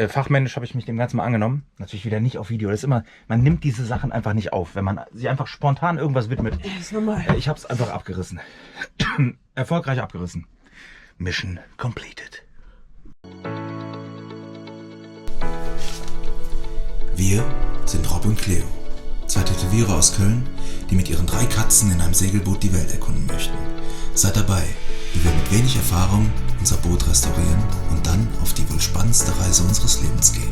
Fachmännisch habe ich mich dem Ganzen mal angenommen. Natürlich wieder nicht auf Video. Das ist immer, man nimmt diese Sachen einfach nicht auf, wenn man sich einfach spontan irgendwas widmet. Das ist normal. Ich habe es einfach abgerissen. Erfolgreich abgerissen. Mission completed. Wir sind Rob und Cleo, zwei Tätowierer aus Köln, die mit ihren 3 Katzen in einem Segelboot die Welt erkunden möchten. Seid dabei, wie wir mit wenig Erfahrung unser Boot restaurieren und dann auf die wohl spannendste Reise unseres Lebens gehen.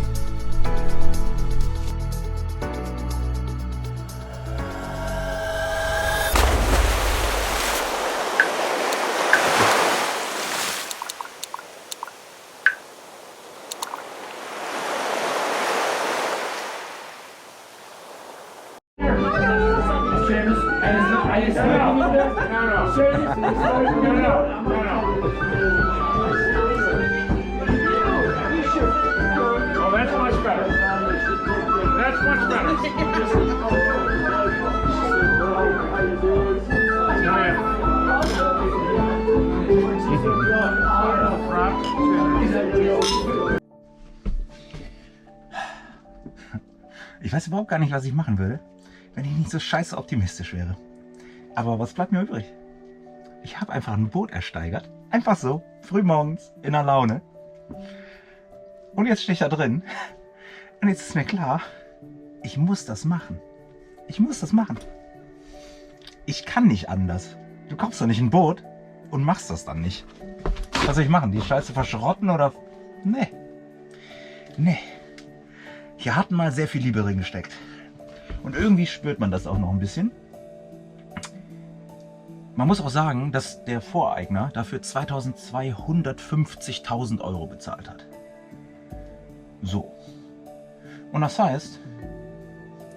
Oh, that's much better. That's much better. Ich weiß überhaupt gar nicht, was ich machen würde, wenn ich nicht so scheiße optimistisch wäre. Aber was bleibt mir übrig? Ich habe einfach ein Boot ersteigert. Einfach so, frühmorgens, in der Laune. Und jetzt stehe ich da drin. Und jetzt ist mir klar, ich muss das machen. Ich muss das machen. Ich kann nicht anders. Du kaufst doch nicht ein Boot und machst das dann nicht. Was soll ich machen? Die Scheiße verschrotten oder... Nee. Nee. Hier hat mal sehr viel Liebe drin gesteckt. Und irgendwie spürt man das auch noch ein bisschen. Man muss auch sagen, dass der Voreigner dafür 2.250.000 € bezahlt hat. So. Und das heißt,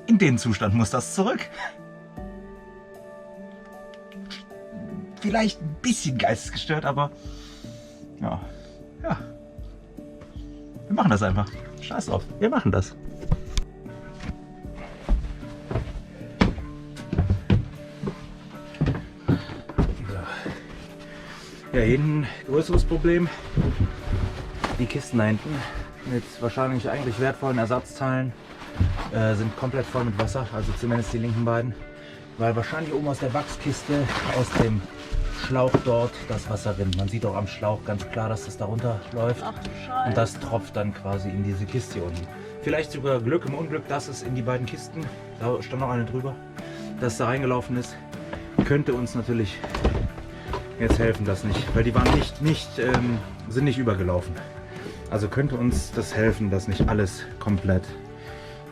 in den Zustand muss das zurück. Vielleicht ein bisschen geistesgestört, aber ja. Wir machen das einfach. Scheiß drauf, wir machen das. Ja, hier ein größeres Problem. Die Kisten da hinten mit wahrscheinlich eigentlich wertvollen Ersatzteilen sind komplett voll mit Wasser, also zumindest die linken beiden, weil wahrscheinlich oben aus der Wachskiste, aus dem Schlauch dort das Wasser rinnt. Man sieht auch am Schlauch ganz klar, dass das darunter läuft. Ach du Scheiße. Und das tropft dann quasi in diese Kiste hier unten. Vielleicht sogar Glück im Unglück, dass es in die beiden Kisten, da stand noch eine drüber, dass da reingelaufen ist, könnte uns natürlich jetzt helfen, das nicht, weil die waren sind nicht übergelaufen. Also könnte uns das helfen, dass nicht alles komplett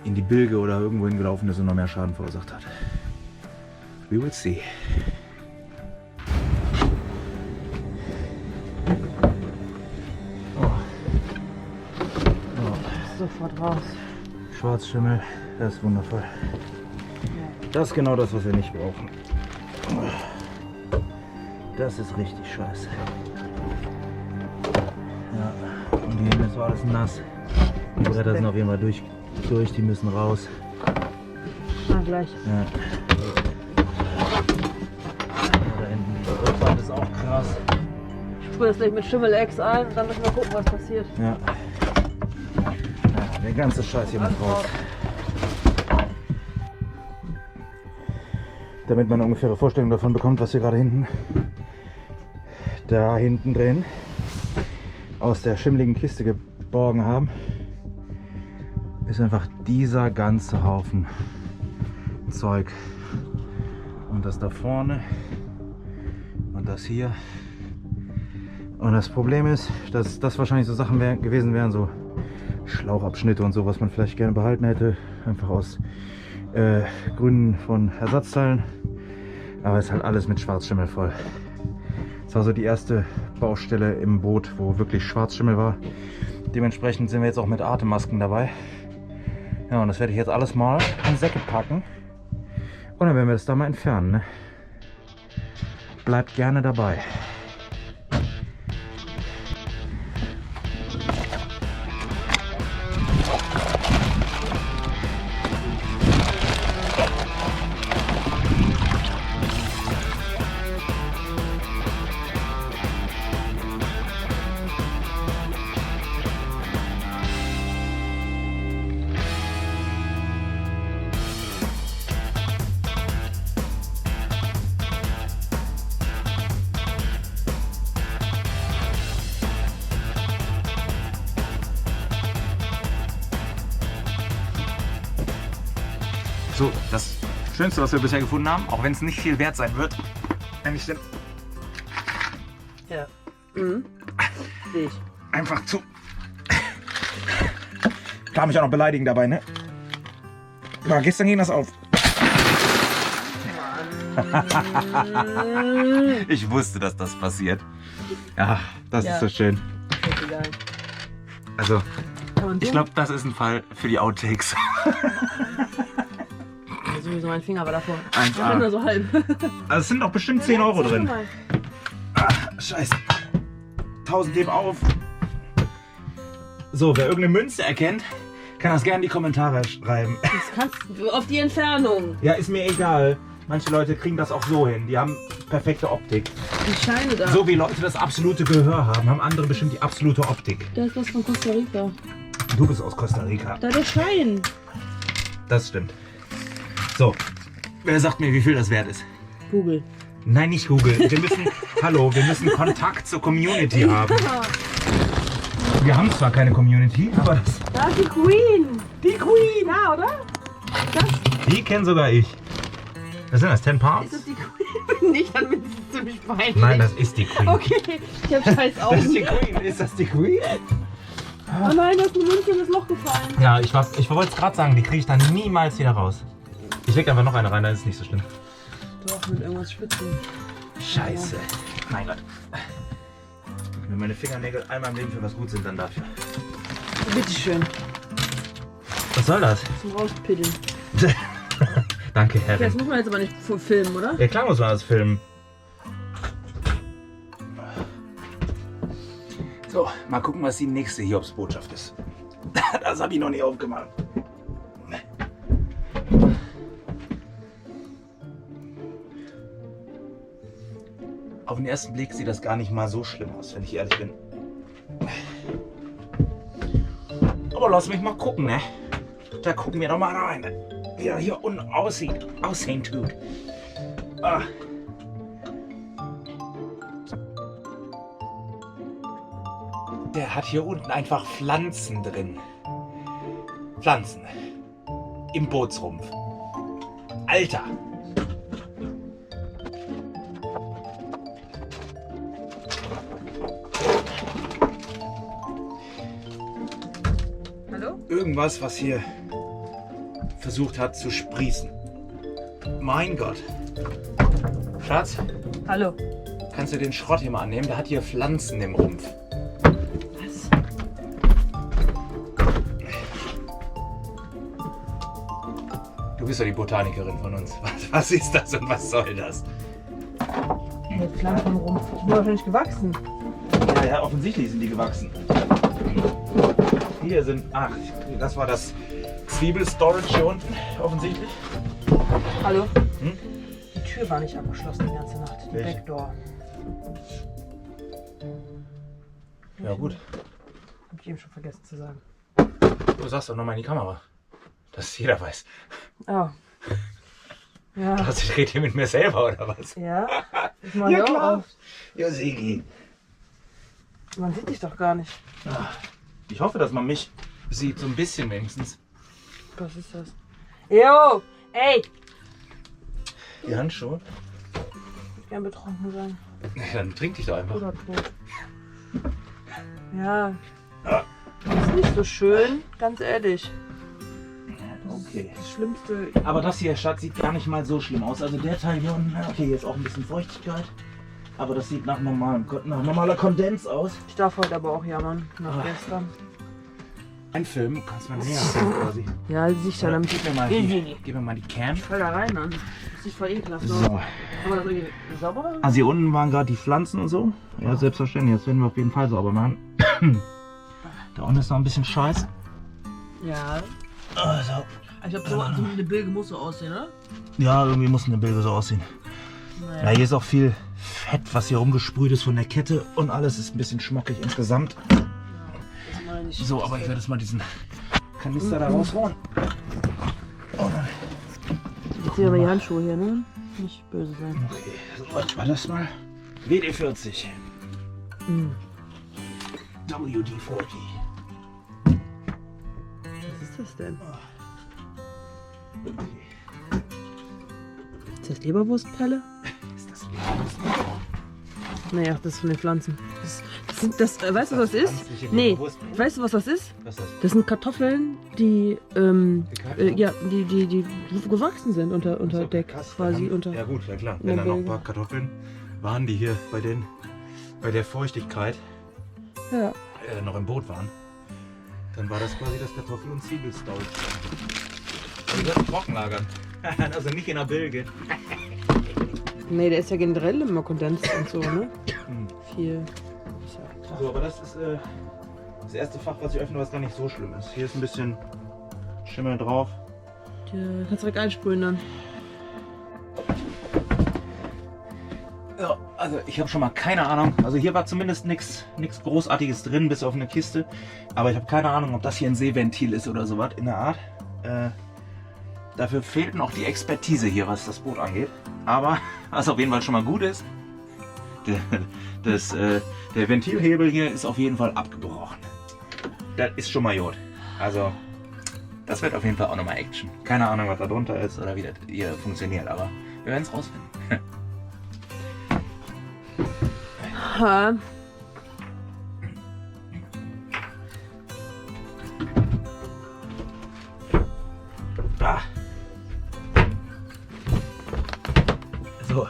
in die Bilge oder irgendwo hingelaufen ist und noch mehr Schaden verursacht hat. We will see. Sofort raus. Schwarzschimmel, das ist wundervoll. Das ist genau das, was wir nicht brauchen. Das ist richtig scheiße. Ja, und die Hände ist alles nass. Die Bretter sind auf jeden Fall durch, die müssen raus. Na gleich. Ja. Da hinten die Rückwand ist auch krass. Ich sprühe das gleich mit Schimmel-X ein und dann müssen wir gucken, was passiert. Ja. Der ganze Scheiß hier muss raus. Damit man eine ungefähre Vorstellung davon bekommt, was wir gerade da hinten drin aus der schimmligen Kiste geborgen haben, ist einfach dieser ganze Haufen Zeug. Und das da vorne und das hier. Und das Problem ist, dass das wahrscheinlich so Sachen gewesen wären, so Schlauchabschnitte und so, was man vielleicht gerne behalten hätte, einfach aus Gründen von Ersatzteilen. Aber es ist halt alles mit Schwarzschimmel voll. Das war so die erste Baustelle im Boot, wo wirklich Schwarzschimmel war. Dementsprechend sind wir jetzt auch mit Atemmasken dabei. Ja, und das werde ich jetzt alles mal in Säcke packen. Und dann werden wir das da mal entfernen. Ne? Bleibt gerne dabei. So, das Schönste, was wir bisher gefunden haben, auch wenn es nicht viel wert sein wird, nämlich den Ja. Mhm. Sehe ich. einfach zu. Kann mich auch noch beleidigen dabei, ne? Ja, gestern ging das auf. Ich wusste, dass das passiert. Ja, das Ja. ist so schön. Ist egal. Also, Kann man ich so? glaube, das ist ein Fall für die Outtakes. Sowieso mein Finger war davor. 1A. Ich bin nur so halb. Also es sind doch bestimmt 10 Euro drin. Scheiße. 1000 Leben auf. So, wer irgendeine Münze erkennt, kann das gerne in die Kommentare schreiben. Das kannst du auf die Entfernung. Ja, ist mir egal. Manche Leute kriegen das auch so hin. Die haben perfekte Optik. Die Scheine da. So wie Leute das absolute Gehör haben, haben andere bestimmt die absolute Optik. Da ist was von Costa Rica. Du bist aus Costa Rica. Da der Schein. Das stimmt. So, wer sagt mir, wie viel das wert ist? Google. Nein, nicht Google. Wir müssen, hallo, wir müssen Kontakt zur Community haben. Wir haben zwar keine Community, aber das, Da ist die Queen. die Queen, Ja, oder? die kennt sogar ich. Was sind das, 10 Ist Pounds? das die Queen? Nicht, dann ist es ziemlich peinlich. Nein, das ist die Queen. Okay, ich hab scheiß Das ist die Augen. Queen. Ist das die Queen? Oh nein, da ist eine Münze in das Loch gefallen. Ja, ich wollte es gerade sagen, die kriege ich dann niemals wieder raus. Ich leg einfach noch eine rein, dann ist es nicht so schlimm. Doch, mit irgendwas Spitzen. Scheiße. Mein Gott. Wenn meine Fingernägel einmal im Leben für was gut sind, dann dafür. Bitteschön. Was soll das? Zum Rauspiddeln. Danke, Okay, das Herrin. muss man jetzt aber nicht filmen, oder? Ja, klar muss man das filmen. So, mal gucken, was die nächste Hiobsbotschaft ist. Das habe ich noch nie aufgemacht. Auf den ersten Blick sieht das gar nicht mal so schlimm aus, wenn ich ehrlich bin. Aber lass mich mal gucken, ne? Da gucken wir doch mal rein, wie er hier unten aussehen tut. Ah. Der hat hier unten einfach Pflanzen drin. Pflanzen. Im Bootsrumpf. Alter! Hallo? Irgendwas, was hier versucht hat zu sprießen. Mein Gott. Schatz, Hallo. kannst du den Schrott hier mal annehmen? Der hat hier Pflanzen im Rumpf. Was? Du bist ja die Botanikerin von uns. Was ist das und was soll das? Hey, Pflanzen rum. Die sind wahrscheinlich gewachsen. Ja, offensichtlich sind die gewachsen. Hier sind, das war das Zwiebelstorage hier unten, offensichtlich. Hallo? Hm? Die Tür war nicht abgeschlossen die ganze Nacht. Die Welche? Backdoor. Ja gut, Hab ich eben schon vergessen zu sagen. du sagst doch nochmal in die Kamera, dass es jeder weiß. Oh. Ja. Ich rede hier mit mir selber oder was? Ja. Ich mach Ja, ja klar. auf. Ja, Sigi. Man sieht dich doch gar nicht. Ich hoffe, dass man mich sieht, so ein bisschen wenigstens. Was ist das? Jo! Ey! Die Handschuhe? Ich würde gern betrunken sein. Dann trink dich doch einfach. Oder tot. Ja. Ah. Das ist nicht so schön, ganz ehrlich. Okay. Das Schlimmste. Aber das hier, Schatz, sieht gar nicht mal so schlimm aus. Also der Teil hier unten, okay, hier ist auch ein bisschen Feuchtigkeit. Aber das sieht nach normaler Kondens aus. Ich darf heute aber auch jammern, nach gestern. Ein Film, kannst du mal näher sehen quasi. Ja, sicher, damit Gib mir mal gib mir mal die Cam. voll da rein an. Das ist voll ekelhaft. So. Kann man das irgendwie sauber? Also hier unten waren gerade die Pflanzen und so. Ja, selbstverständlich. Das werden wir auf jeden Fall sauber machen. Da unten ist noch ein bisschen Scheiß. Ja. Also, Ich glaube, so eine Bilge muss so aussehen, oder? ja, irgendwie muss eine Bilder so aussehen. Ja, hier ist auch viel Fett, was hier rumgesprüht ist von der Kette und alles ist ein bisschen schmockig insgesamt. Das meine ich. So, aber ich werde jetzt mal diesen Kanister da rausholen. Oh nein. Jetzt sehen wir die Handschuhe hier, ne? Nicht böse sein. Okay, so, was war das mal? WD-40. Mhm. WD-40. Was ist das denn? Okay. Ist das Leberwurstpelle? Ist das Leberwurst? Naja, das ist von den Pflanzen. Weißt du, was das ist? Nee, weißt du, was das ist? Was ist das? Das sind Kartoffeln, die, die gewachsen sind unter So, Deck. krass, Quasi dann- unter. Ja gut, ja klar. Wenn da noch ein paar Kartoffeln waren, die hier bei der Feuchtigkeit Ja. noch im Boot waren, dann war das quasi das Kartoffel- und Zwiebelstau. Also das trocken lagern. Also nicht in der Bilge. Nee, der ist ja generell immer kondensiert und so, ne? Viel. So, aber das ist das erste Fach, was ich öffne, was gar nicht so schlimm ist. Hier ist ein bisschen Schimmel drauf. Ja, kannst direkt einsprühen dann. Ja, also ich habe schon mal keine Ahnung. Also hier war zumindest nichts Großartiges drin, bis auf eine Kiste. Aber ich habe keine Ahnung, ob das hier ein Seeventil ist oder sowas in der Art. Dafür fehlt noch die Expertise hier, was das Boot angeht. Aber was auf jeden Fall schon mal gut ist, der Ventilhebel hier ist auf jeden Fall abgebrochen. Das ist schon mal gut. Also das wird auf jeden Fall auch nochmal Action. Keine Ahnung, was da drunter ist oder wie das hier funktioniert, aber wir werden es rausfinden. Ha. So,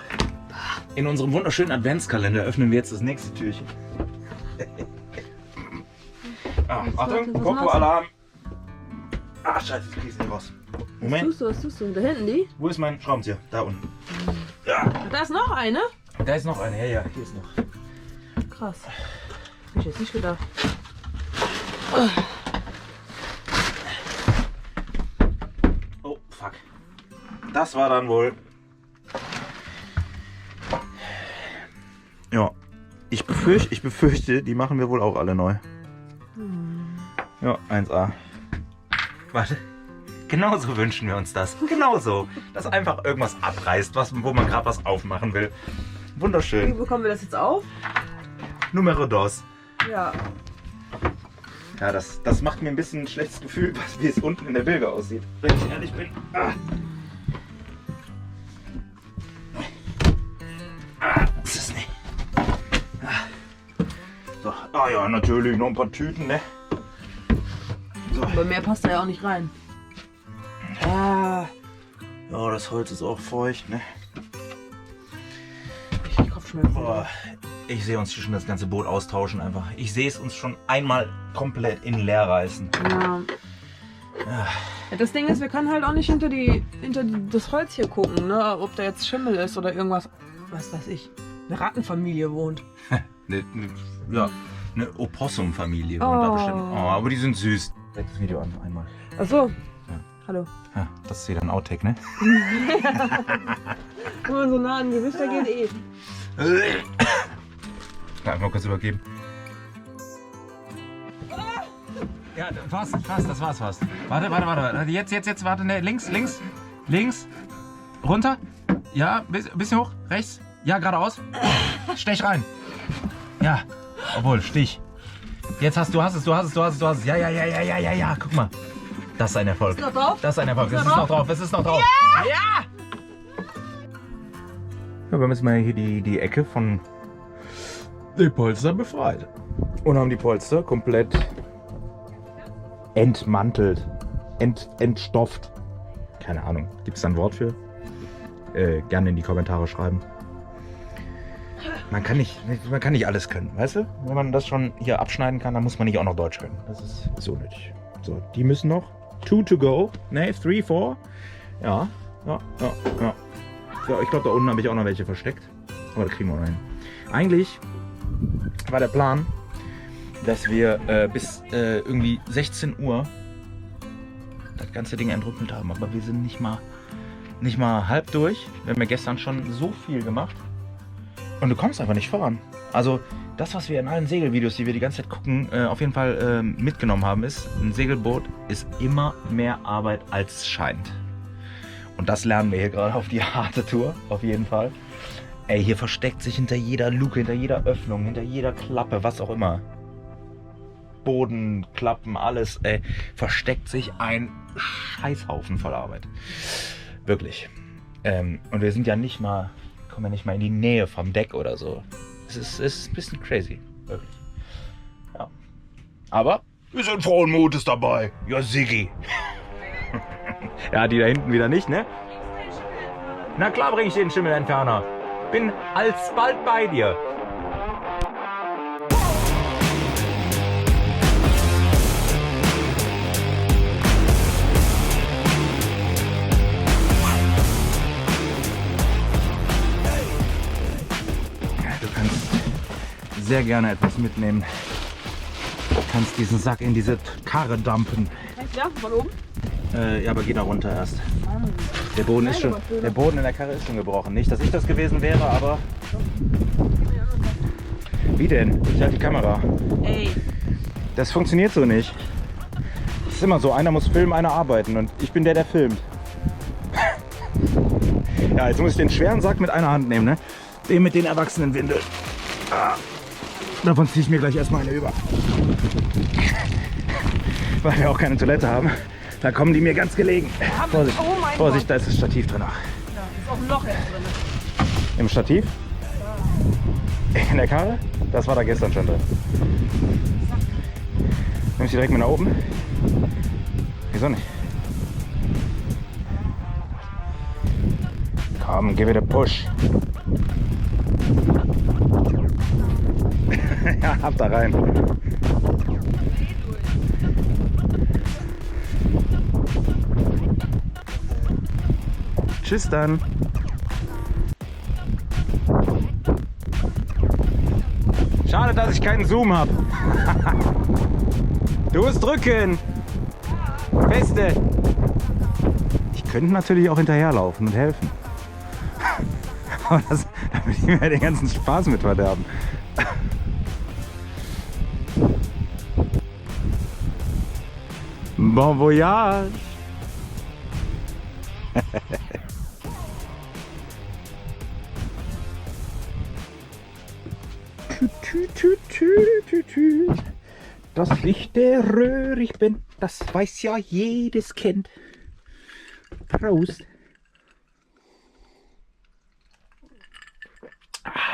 in unserem wunderschönen Adventskalender öffnen wir jetzt das nächste Türchen. Achtung, Coco-Alarm. Ah, scheiße, ich krieg's nicht raus. Moment, Was tust du? Da hinten die? wo ist mein Schraubenzieher? Da unten. Ja, Da ist noch eine? da ist noch eine. Ja, hier ist noch. Krass. Hab ich jetzt nicht gedacht. Oh, fuck. Das war dann wohl. Ja, ich befürchte, die machen wir wohl auch alle neu. Ja, 1A. Warte. Genauso wünschen wir uns das. Genauso. Dass einfach irgendwas abreißt, wo man gerade was aufmachen will. Wie Wunderschön. bekommen wir das jetzt auf? Numero dos. Ja. Ja, das macht mir ein bisschen ein schlechtes Gefühl, wie es unten in der Bilge aussieht. Wenn ich ehrlich bin. Das ist nicht. So. Ah ja, natürlich noch ein paar Tüten, ne? So. Aber mehr passt da ja auch nicht rein. Ja, das Holz ist auch feucht, ne? Ich krieg Kopfschmerzen. Boah, ich sehe uns hier schon das ganze Boot austauschen einfach. Ich sehe es uns schon einmal komplett in leer reißen. Ja. Ja, das Ding ist, wir können halt auch nicht hinter das Holz hier gucken, ne? Ob da jetzt Schimmel ist oder irgendwas, was weiß ich, eine Rattenfamilie wohnt. Eine Opossum-Familie wohnt da bestimmt. Oh, aber die sind süß. Zeig das Video an einmal. Ach so. Ja. Hallo. Ja, das ist wieder ein Outtake, ne? Wenn man so nah an Gewichter geht, Ja, mal kurz übergeben. Ja, fast, das war's fast. Warte. Jetzt, warte, ne, links. Runter. Ja, bisschen hoch, rechts. Ja, geradeaus. Stech rein. Ja, obwohl, Stich. Jetzt du hast es. Ja, guck mal. Das ist ein Erfolg. Ist noch drauf? Das ist ein Erfolg. Es ist noch drauf. Ja! Ja, wir haben jetzt mal hier die Ecke von den Polster befreit. Und haben die Polster komplett entmantelt. Entstofft. Keine Ahnung. Gibt es da ein Wort für? Gerne in die Kommentare schreiben. Man kann nicht alles können, weißt du? Wenn man das schon hier abschneiden kann, dann muss man nicht auch noch Deutsch können. Das ist so nötig. So, die müssen noch. 2 to go. Ne, 3, 4. Ja. So, ich glaube, da unten habe ich auch noch welche versteckt. Aber da kriegen wir noch hin. Eigentlich war der Plan, dass wir bis irgendwie 16 Uhr das ganze Ding entrümpelt haben. Aber wir sind nicht mal halb durch. Wir haben ja gestern schon so viel gemacht. Und du kommst einfach nicht voran. Also das, was wir in allen Segelvideos, die wir die ganze Zeit gucken, auf jeden Fall mitgenommen haben, ist, ein Segelboot ist immer mehr Arbeit, als es scheint. Und das lernen wir hier gerade auf die harte Tour, auf jeden Fall. Ey, hier versteckt sich hinter jeder Luke, hinter jeder Öffnung, hinter jeder Klappe, was auch immer. Boden, Klappen, alles, versteckt sich ein Scheißhaufen voll Arbeit. Wirklich. Und wir sind ja nicht mal, kommen ja nicht mal in die Nähe vom Deck oder so. Es ist ein bisschen crazy, wirklich. Ja. Aber wir sind frohen Mutes dabei. Ja, Siggi. Ja, die da hinten wieder nicht, ne? Na klar bringe ich den Schimmelentferner. Bin alsbald bei dir. Du kannst sehr gerne etwas mitnehmen. Du kannst diesen Sack in diese Karre dumpen. Ja, von oben? Ja, aber geh da runter erst. Der Boden in der Karre ist schon gebrochen. Nicht, dass ich das gewesen wäre, aber... Wie denn? Ich halte die Kamera. Ey. Das funktioniert so nicht. Es ist immer so, einer muss filmen, einer arbeiten und ich bin der, der filmt. Ja, jetzt muss ich den schweren Sack mit einer Hand nehmen, ne? Den mit den erwachsenen Windeln. Ah. Davon ziehe ich mir gleich erstmal eine über. Weil wir auch keine Toilette haben. Da kommen die mir ganz gelegen. Vorsicht, Oh mein Vorsicht, Gott. da ist das Stativ drin. Ach. Ja, ist auch ein Loch jetzt drin. Im Stativ? In der Karre? Das war da gestern schon drin. Nimm ich die direkt mit nach oben? Wieso nicht? Komm, gib it a push. Ja, ab da rein. Tschüss dann. Schade, dass ich keinen Zoom habe. Du musst drücken. Feste. Ich könnte natürlich auch hinterherlaufen und helfen. Aber das, da will ich mir den ganzen Spaß mit verderben. Bon voyage. Dass ich der Röhrig bin, das weiß ja jedes Kind. Prost. Ah.